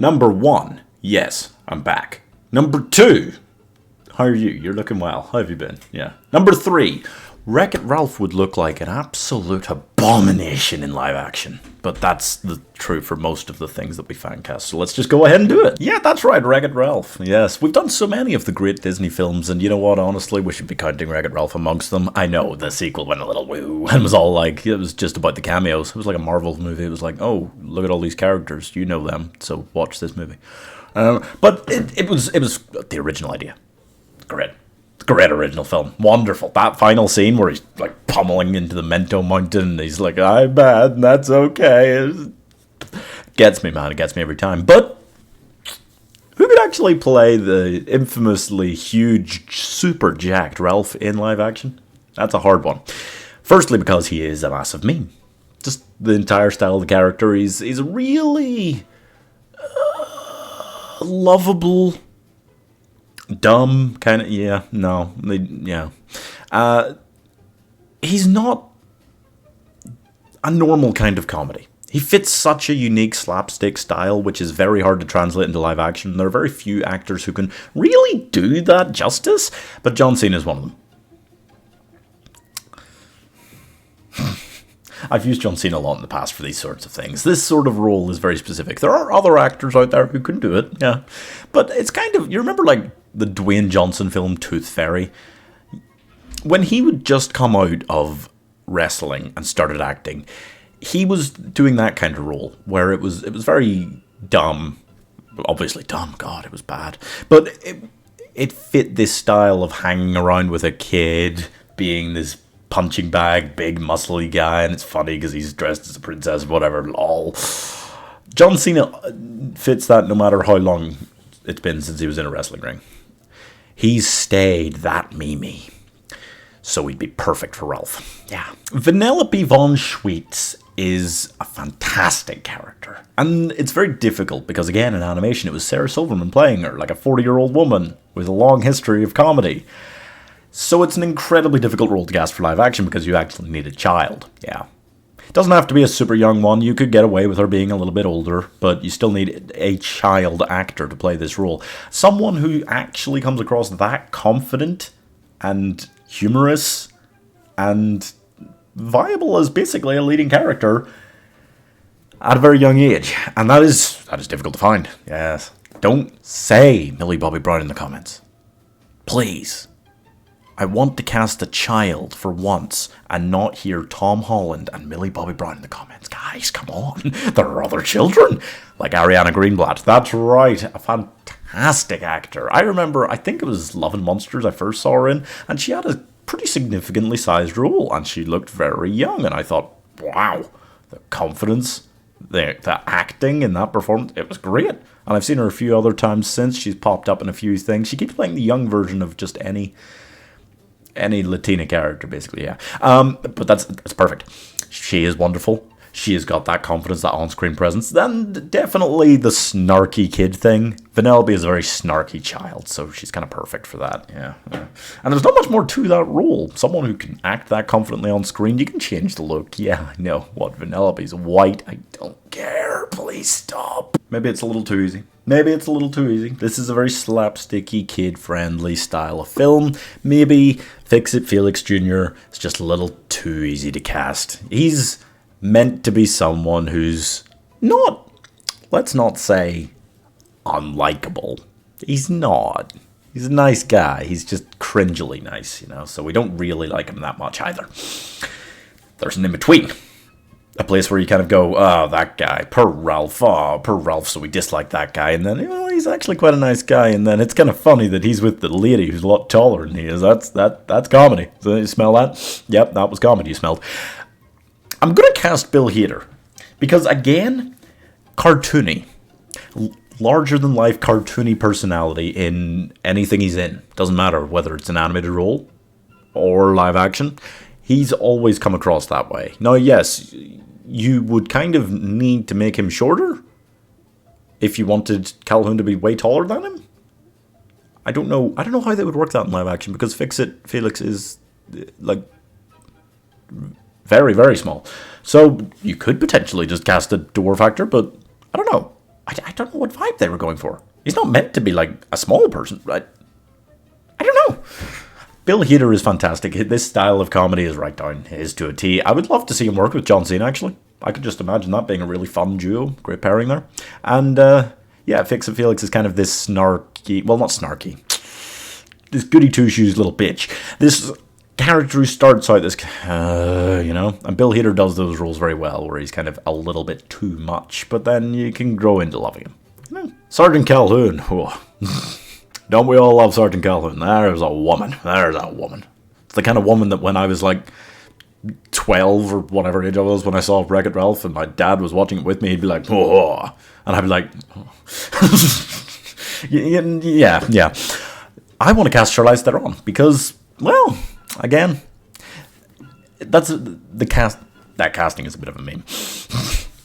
Number 1, yes, I'm back. Number 2, how are you? You're looking well. How have you been? Yeah. Number 3, Wreck-It Ralph would look like an absolute abomination in live action. But that's the truth for most of the things that we fan cast. So let's just go ahead and do it. Yeah, that's right, Wreck-It Ralph. Yes, we've done so many of the great Disney films, and you know what, honestly, we should be counting Wreck-It Ralph amongst them. I know, the sequel went a little woo, and was all like, it was just about the cameos. It was like a Marvel movie. It was like, oh, look at all these characters. You know them, so watch this movie. But it was the original idea. Great. Great original film. Wonderful. That final scene where he's like pummeling into the Mento Mountain and he's like, I'm bad and that's okay. It gets me, man. It gets me every time. But who could actually play the infamously huge, super jacked Ralph in live action? That's a hard one. Firstly, because he is a massive meme. Just the entire style of the character. He's really lovable. Dumb, kind of, yeah, no, yeah. He's not a normal kind of comedy. He fits such a unique slapstick style, which is very hard to translate into live action. There are very few actors who can really do that justice, but John Cena is one of them. I've used John Cena a lot in the past for these sorts of things. This sort of role is very specific. There are other actors out there who can do it, yeah. But it's kind of, you remember like the Dwayne Johnson film Tooth Fairy? When he would just come out of wrestling and started acting, he was doing that kind of role where it was very dumb. Obviously dumb, God, it was bad. But it fit this style of hanging around with a kid, being this punching bag, big muscly guy, and it's funny because he's dressed as a princess, whatever, lol. John Cena fits that no matter how long it's been since he was in a wrestling ring. He's stayed that memey. So he'd be perfect for Ralph. Yeah. Vanellope von Schweetz is a fantastic character. And it's very difficult because, again, in animation, it was Sarah Silverman playing her, like a 40-year-old woman with a long history of comedy. So it's an incredibly difficult role to cast for live action because you actually need a child. Yeah. It doesn't have to be a super young one. You could get away with her being a little bit older, but you still need a child actor to play this role. Someone who actually comes across that confident and humorous and viable as basically a leading character at a very young age. And that is difficult to find. Yes. Don't say Millie Bobby Brown in the comments. Please. I want to cast a child for once and not hear Tom Holland and Millie Bobby Brown in the comments. Guys, come on. There are other children. Like Ariana Greenblatt. That's right. A fantastic actor. I remember, I think it was Love and Monsters I first saw her in, and she had a pretty significantly sized role, and she looked very young, and I thought, wow, the confidence, the acting in that performance, it was great. And I've seen her a few other times since. She's popped up in a few things. She keeps playing the young version of just any Latina character, basically, yeah. But that's perfect. She is wonderful. She has got that confidence, that on-screen presence. Then definitely the snarky kid thing. Vanellope is a very snarky child, so she's kind of perfect for that, yeah. And there's not much more to that role. Someone who can act that confidently on screen, you can change the look. Yeah, I know. What, Vanellope's white? I don't care. Please stop. Maybe it's a little too easy. This is a very slapsticky, kid-friendly style of film. Maybe Fix-It Felix Jr. is just a little too easy to cast. He's meant to be someone who's not, let's not say, unlikable. He's not. He's a nice guy. He's just cringily nice, so we don't really like him that much either. There's an in-between. A place where you kind of go, oh, that guy, poor Ralph, so we dislike that guy, and then, he's actually quite a nice guy, and then it's kind of funny that he's with the lady who's a lot taller than he is. That's comedy. So you smell that? Yep, that was comedy you smelled. I'm going to cast Bill Hader, because again, cartoony. Larger-than-life cartoony personality in anything he's in. Doesn't matter whether it's an animated role or live action. He's always come across that way. Now, yes, you would kind of need to make him shorter if you wanted Calhoun to be way taller than him. I don't know how they would work that in live action, because Fix-It Felix is like very, very small. So you could potentially just cast a dwarf actor, but I don't know. I don't know what vibe they were going for. He's not meant to be like a small person, right? I don't know. Bill Hader is fantastic. This style of comedy is right down his to a T. I would love to see him work with John Cena, actually. I could just imagine that being a really fun duo. Great pairing there. And, yeah, Fix It Felix is kind of this snarky... Well, not snarky. This goody two-shoes little bitch. This character who starts out this... you know? And Bill Hader does those roles very well, where he's kind of a little bit too much. But then you can grow into loving him. You know? Sgt Calhoun. Oh. Don't we all love Sgt Calhoun? There's a woman. There's a woman. It's the kind of woman that when I was like 12 or whatever age I was when I saw Wreck-It Ralph and my dad was watching it with me, he'd be like, oh. And I'd be like, oh. yeah. I want to cast Charlize Theron because, well, again, that's the cast. That casting is a bit of a meme.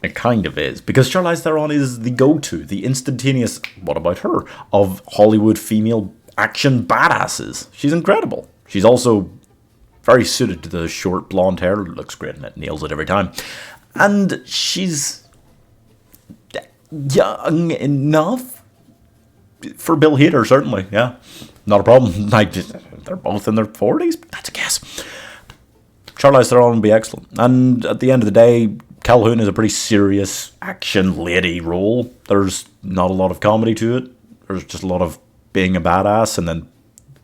It kind of is, because Charlize Theron is the go-to, the instantaneous, what about her, of Hollywood female action badasses. She's incredible. She's also very suited to the short blonde hair. Looks great and it nails it every time. And she's young enough for Bill Hader, certainly, yeah. Not a problem. They're both in their 40s, but that's a guess. Charlize Theron would be excellent. And at the end of the day, Calhoun is a pretty serious action lady role. There's not a lot of comedy to it. There's just a lot of being a badass and then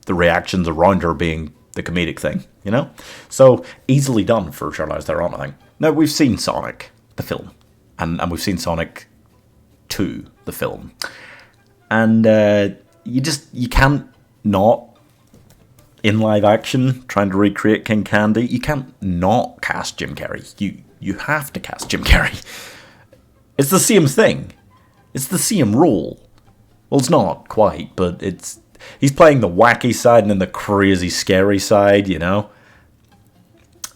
the reactions around her being the comedic thing, you know? So, easily done for Charlize Theron, I think. Now, we've seen Sonic, the film. And we've seen Sonic 2, the film. And you can't not, in live action, trying to recreate King Candy, you can't not cast Jim Carrey. You have to cast Jim Carrey. It's the same thing. It's the same role. Well, it's not quite, but he's playing the wacky side and then the crazy, scary side, you know?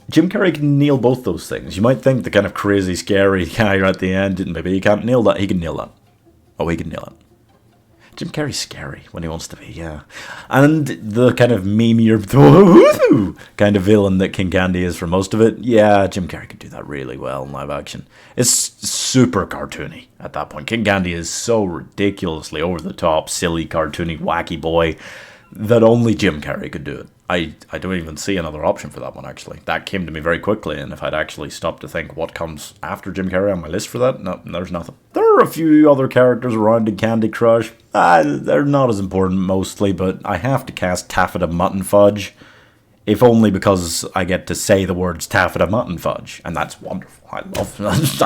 Jim Carrey can nail both those things. You might think the kind of crazy, scary guy right at the end, maybe he can't nail that. He can nail that. Oh, he can nail it. Jim Carrey's scary when he wants to be, yeah. And the kind of memeier kind of villain that King Candy is for most of it, yeah, Jim Carrey could do that really well in live action. It's super cartoony at that point. King Candy is so ridiculously over-the-top, silly, cartoony, wacky boy that only Jim Carrey could do it. I don't even see another option for that one, actually. That came to me very quickly, and if I'd actually stopped to think what comes after Jim Carrey on my list for that, no, there's nothing. There are a few other characters around in Candy Crush. They're not as important mostly, but I have to cast Taffeta Mutton Fudge, if only because I get to say the words Taffeta Mutton Fudge, and that's wonderful. I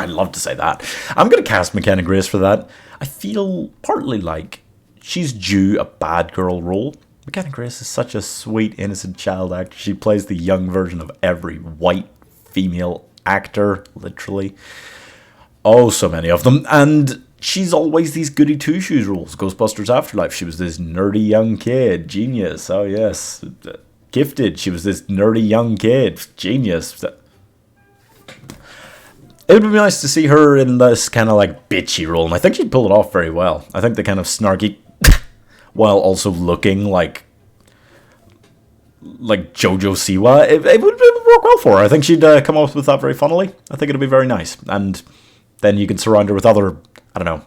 love to say that. I'm going to cast McKenna Grace for that. I feel partly like she's due a bad girl role. McKenna Grace is such a sweet, innocent child actor. She plays the young version of every white female actor, literally. Oh, so many of them. And she's always these goody two-shoes roles. Ghostbusters Afterlife, she was this nerdy young kid. Genius. Oh, yes. Gifted, she was this nerdy young kid. Genius. It would be nice to see her in this kind of like bitchy role. And I think she'd pull it off very well. I think the kind of snarky... while also looking like Jojo Siwa, it would work well for her. I think she'd come up with that very funnily. I think it'd be very nice. And then you can surround her with other, I don't know,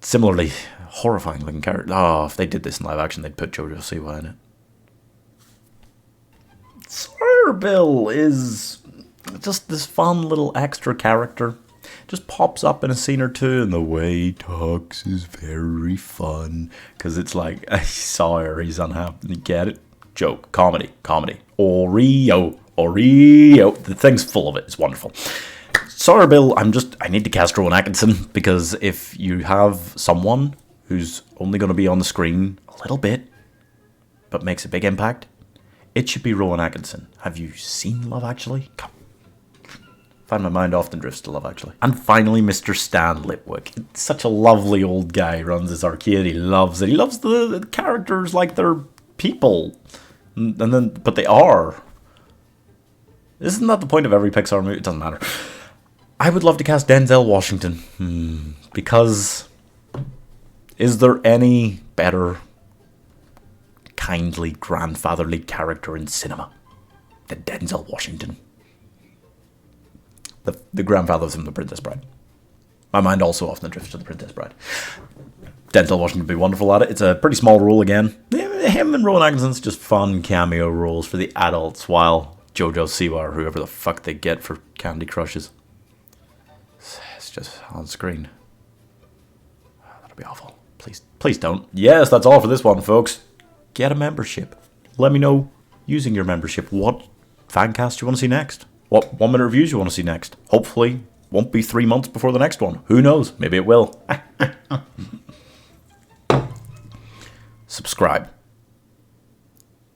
similarly horrifying looking characters. Oh, if they did this in live action, they'd put Jojo Siwa in it. Sir Bill is just this fun little extra character. Just pops up in a scene or two, and the way he talks is very fun. Because it's like, Sawyer, he's unhappy. You get it? Joke. Comedy. Oreo. The thing's full of it. It's wonderful. Sawyer Bill, I need to cast Rowan Atkinson. Because if you have someone who's only going to be on the screen a little bit, but makes a big impact, it should be Rowan Atkinson. Have you seen Love Actually? Come. Find my mind often drifts to Love Actually. And finally, Mr. Stan Litwick. It's such a lovely old guy. Runs his arcade. He loves it. He loves the characters like they're people. But they are. Isn't that the point of every Pixar movie? It doesn't matter. I would love to cast Denzel Washington. Because is there any better kindly, grandfatherly character in cinema than Denzel Washington? The grandfather from The Princess Bride. My mind also often drifts to The Princess Bride. Denzel Washington would be wonderful at it. It's a pretty small role again. Him and Rowan Atkinson's just fun cameo roles for the adults, while Jojo Siwa or whoever the fuck they get for Candy Crushes. It's just on screen. That'll be awful. Please don't. Yes, that's all for this one, folks. Get a membership. Let me know, using your membership, what fancast you want to see next. What 1 minute reviews you want to see next. Hopefully, won't be 3 months before the next one. Who knows? Maybe it will. Subscribe.